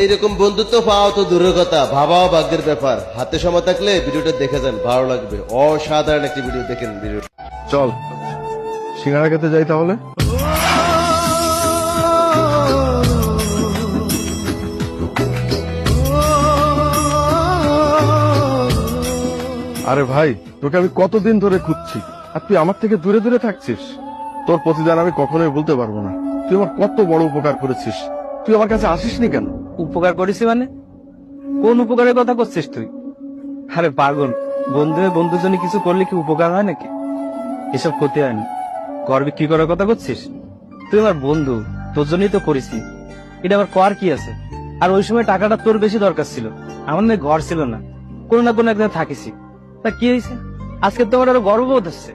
এইরকম বন্ধুত্ব পাওয়া তো দূরের কথা, ভাবাও ভাগ্যের ব্যাপার। হাতে সময় থাকলে ভিডিওটা দেখে যান, ভালো লাগবে। অসাধারণ একটি ভিডিও দেখেন। ভিডিও চল সিঙ্গারা খেতে যাই তাহলে। আরে ভাই, তোকে আমি কতদিন ধরে খুঁজছি, আর তুই আমার থেকে দূরে দূরে থাকছিস। তোর প্রতিদান আমি কখনোই বলতে পারবো না। তুই আমার কত বড় উপকার করেছিস, তুই আমার কাছে আসিসনি কেন? উপকার করেছি মানে? কোন উপকারের কথা করছিস তুই? আরে পাগল, বন্ধু হয়ে বন্ধুর জন্য কিছু করলে কি উপকার হয় নাকি? এসব ক্ষতি হয়নি। ঘর বিক্রি করার কথা করছিস? তুই আমার বন্ধু, তোর জন্যই তো করেছি। এটা আবার কর কি আছে? আর ওই সময় টাকাটা তোর বেশি দরকার ছিল, আমার না ঘর ছিল না, কোনো না কোনো একদিন থাকিসি। তা কি হয়েছে? আজকে তোমার আরো গর্ববোধ হচ্ছে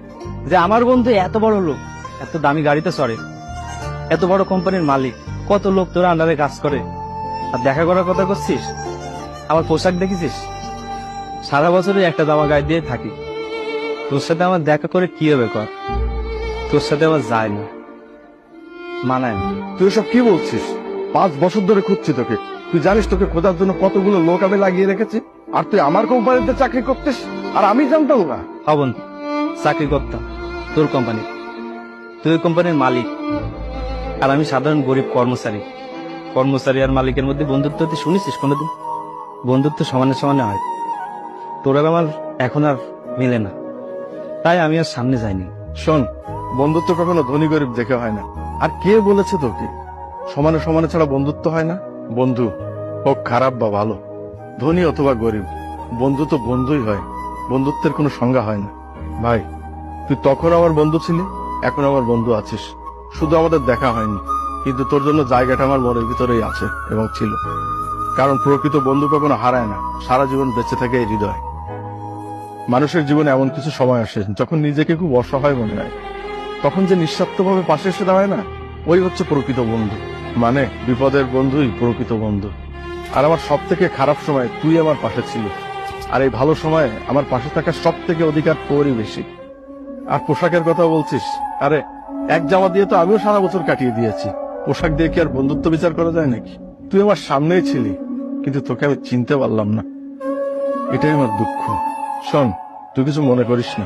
যে আমার বন্ধু এত বড় লোক, এত দামি গাড়িতে চড়ে, এত বড় কোম্পানির মালিক, কত লোক তোর আন্ডারে কাজ করে। আর দেখা করার কথা করছিস? আমার পোশাক দেখেছিস? সারা বছরই একটা জামা গায়ে দিয়ে থাকি। তোর সাথে আমার দেখা করে কি হবে কর? তোর সাথে আমার যায় না, মানায় না। তুই সব কি বলছিস? 5 বছর ধরে খুঁজছি তোকে। তুই জানিস তোকে খোঁজার জন্য কতগুলো লোক আমি লাগিয়ে রেখেছি, আর তুই আমার কোম্পানিতে চাকরি করতিস আর আমি জানতাম না। হবন চাকরি করতাম তোর কোম্পানি, তুই ওই কোম্পানির মালিক আর আমি সাধারণ গরিব কর্মচারী। কর্মচারী আর মালিকের মধ্যে বন্ধুত্ব তুই শুনেছিস কোনোদিন? বন্ধুত্ব সমানে সমানে হয়। তোর আর আমার এখন আর মিলে না, তাই আমি আর সামনে যাইনি। শোন, বন্ধুত্ব কখনো ধনী গরিব দেখে হয় না। আর কে বলেছে তোকে সমানে সমানে ছাড়া বন্ধুত্ব হয় না? বন্ধু হোক খারাপ বা ভালো, ধনী অথবা গরিব, বন্ধু তো বন্ধুই হয়। বন্ধুত্বের কোনো সংজ্ঞা হয় না। ভাই, তুই তখন আমার বন্ধু ছিলি, এখন আমার বন্ধু আছিস। শুধু আমাদের দেখা হয়নি, কিন্তু তোর জন্য জায়গাটা আমার মনের ভিতরেই আছে এবং ছিল। কারণ প্রকৃত বন্ধু কখনো হারায় না, সারা জীবন বেঁচে থাকে এই হৃদয়। মানুষের জীবনে এমন কিছু সময় আসে যখন নিজেকে খুব অসহায় মনে হয়, তখন যে নিঃস্বার্থভাবে পাশে এসে দাঁড়ায় না, ওই হচ্ছে প্রকৃত বন্ধু। মানে বিপদের বন্ধুই প্রকৃত বন্ধু। আর আমার সব থেকে খারাপ সময় তুই আমার পাশে ছিল, আর এই ভালো সময়ে আমার পাশে থাকার সব থেকে অধিকার তোরই বেশি। আর পোশাকের কথা বলছিস, আরে এক জামা দিয়ে তো আমিও সারা বছর কাটিয়ে দিয়েছি। পোশাক দিয়ে কি আর বন্ধুত্ব বিচার করা যায় নাকি? তুই আমার সামনেই ছিলি, কিন্তু তোকে আমি চিনতে পারলাম না, এটাই আমার দুঃখ। শোন, তুই কিছু মনে করিস না,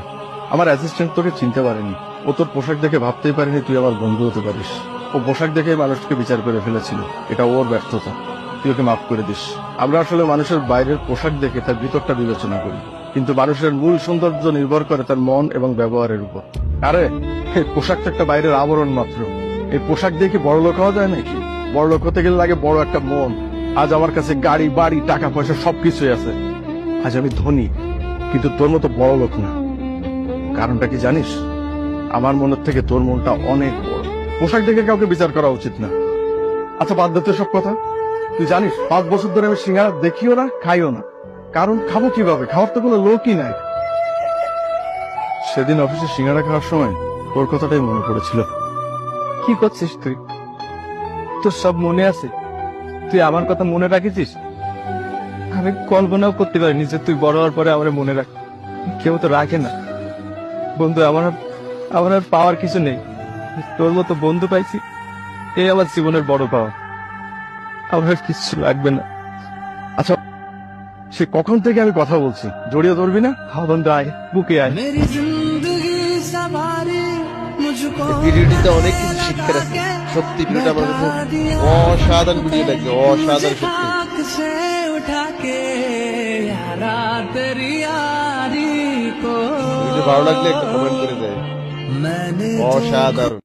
আমার অ্যাসিস্ট্যান্ট তোকে চিনতে পারেনি। ও তোর পোশাক দেখে ভাবতেই পারেনি তুই আমার বন্ধু হতে পারিস। ও পোশাক দেখে মানুষকে বিচার করে ফেলেছিল, এটা ওর ব্যর্থতা। তুই ওকে মাফ করে দিস। আমরা আসলে মানুষের বাইরের পোশাক দেখে তার ভিতরটা বিবেচনা করি, কিন্তু মানুষের মূল সৌন্দর্য নির্ভর করে তার মন এবং ব্যবহারের উপর। আরে এই পোশাক তো একটা বাইরের আবরণ মাত্র। এই পোশাক দিয়ে কি বড় লোক হওয়া যায় নাকি? বড় লোক হতে গেলে লাগে বড় একটা মন। আজ আমার কাছে গাড়ি বাড়ি টাকা পয়সা সবকিছুই আছে, আজ আমি ধনী, কিন্তু তোর মতো বড় লোক না। কারণটা কি জানিস? আমার মনের থেকে তোর মনটা অনেক বড়। পোশাক দেখে কাউকে বিচার করা উচিত না। আচ্ছা বাদ দে তো সব কথা। তুই জানিস 5 বছর ধরে আমি সিঙ্গারা দেখিও না, খাইও না। কারণ খাবো কিভাবে? খাওয়ার তো কোনো লোকই নাই। সেদিন অফিসে সিঙ্গারা খাওয়ার সময় তোর কথাটাই মনে পড়েছিল। কি করছিস তুই? তোর সব মনে আছে? তুই আমার কথা মনে রাখিস? আমি কল্পনাও করতে পারিনি যে তুই বড় হওয়ার পরে আমার মনে রাখ। কেউ তো রাখে না। বন্ধু, আমার আর পাওয়ার কিছু নেই। তোর মতো বন্ধু পাইছি, এই আমার জীবনের বড় পাওয়া। আমার আর কিছু লাগবে না। আচ্ছা, সে কখন থেকে আমি কথা বলছি, জড়িয়ে ধরবি না? হ্যাঁ বন্ধু, আয়, বুকে আয়। ভিডিওটিতে অনেক কিছু শিক্ষার আছে। সত্যি ভিডিওটা আমার কাছে অসাধারণ ভিডিও লাগছে, অসাধারণ সত্যি। ভিডিও ভালো লাগলে একটা কমেন্ট করে দেয়। অসাধারণ।